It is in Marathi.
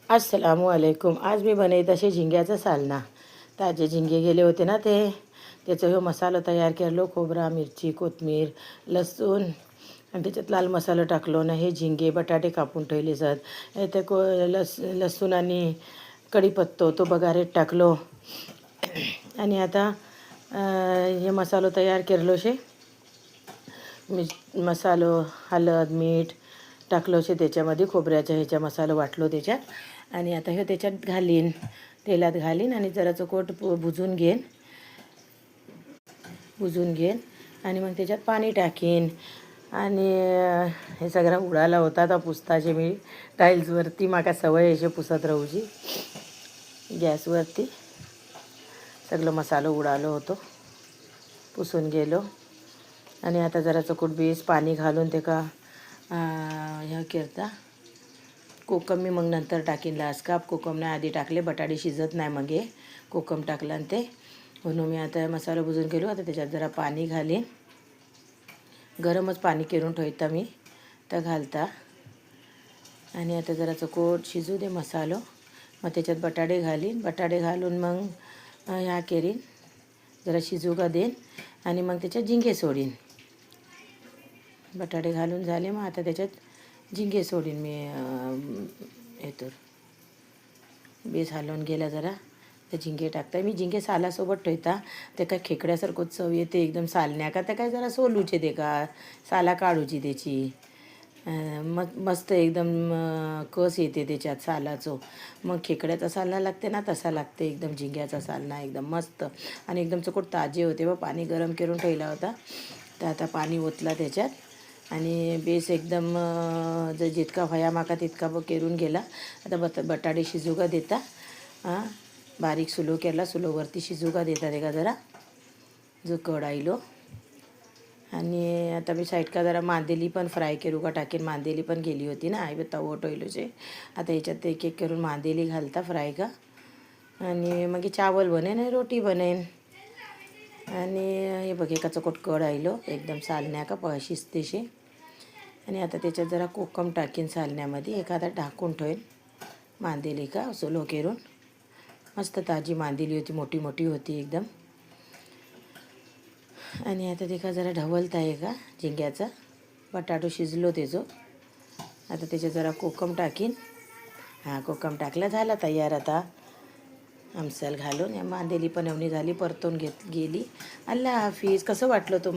अस्सलामुअलैकुम। आज मी बनवत असे झिंग्याचं सालना. ताजे झिंगे गेले होते ना त्याचा ह्यो मसाला तयार केलो. खोबरा, मिरची, कोथिंबीर, लसूण आणि त्याच्यात लाल मसाला टाकलो ना. हे झिंगे बटाटे कापून ठेवले जात ते लसूण आणि कढीपत्तो तो बघारेत टाकलो. आणि आता हे मसालो तयार केलो शे. मसालो हळद मीठ टाकलो शे त्याच्यामध्ये. खोबऱ्याच्या ह्याच्या मसाला वाटलो त्याच्यात. आणि आता हे त्याच्यात घालीन, तेलात घालीन आणि जराचं कोट भुजून घेईन आणि मग त्याच्यात पाणी टाकीन. आणि हे सगळं उडाला होता आता पुसताचे मी टाईल्सवरती. माका सवय अशी पुसत राहूची. गॅसवरती सगळं मसाला उडालो होतो, पुसून गेलो. आणि आता जराचं कुठ बेस पाणी घालून ते का ह्या करता कोकम मी मग नंतर टाकीन. लास्ट काप कोकम नाही आधी टाकले, बटाटे शिजत नाही मग हे कोकम टाकलं. आणि ते म्हणून मी आता मसाला भुजून गेलो. आता त्याच्यात जरा पाणी घालीन. गरमच पाणी करून ठेवता मी तर घालता. आणि आता जराचं कोट शिजू दे मसालो. मग त्याच्यात बटाटे घालून मग ह्या केरीन, जरा शिजू का देईन. आणि मग त्याच्यात झिंगे सोडीन. बटाटे घालून झाले मग आता त्याच्यात झिंगे सोडीन मी. येतो बेस हलवून गेला जरा तर झिंगे टाकता. मी झिंगे सालासोबत ठेवता. ते काय खेकड्यासारखं चव येते एकदम सालण्या का. ते काय जरा सोलूचे ते का साला काढूची त्याची. मस्त एकदम कस येते त्याच्यात सालाचो. मग खेकड्याचा सालना लागते ना तसा लागते एकदम झिंग्याचा सालना एकदम मस्त. आणि एकदम चकोट ताजे होते. पाणी गरम करून ठेवला होता तर आता पाणी ओतला त्याच्यात. आणि बेस एकदम जितका व्हाया माका तितका करून गेला. आता बटाटे शिजू का देता. बारीक सुलो केला, सुलोवरती शिजू का देता ते का जरा जो कढाईलो. आणि आता मी साईड का जरा मांदेली पण फ्राय करू का टाकेन. मांदेली पण गेली होती ना आई तवो ठेवलोचे. आता याच्यात एक एक करून मांदेली घालता फ्राय का. आणि मग चावल बनेन आणि रोटी बनेन. आणि हे बघ एकाचं कोट कढाईलो एकदम सालण्या का शिजतेशे. आणि आता त्याच्यात जरा कोकम टाकीन सालण्यामध्ये. एखादा ढाकून ठेवेन मांदेली का सोलो करून. मस्त ताजी मांदेली होती, मोठी मोठी होती एकदम. आणि आता ते का जरा ढवलता आहे का झिंग्याचा. बटाटो शिजलो त्याचं. आता त्याच्यात जरा कोकम टाकीन. कोकम टाकला झाला तयार आता. आमसाल घालून या मांदेली पण एवढी झाली परतून गेली. अल्लाह हाफिज. कसं वाटलं तुम्हाला?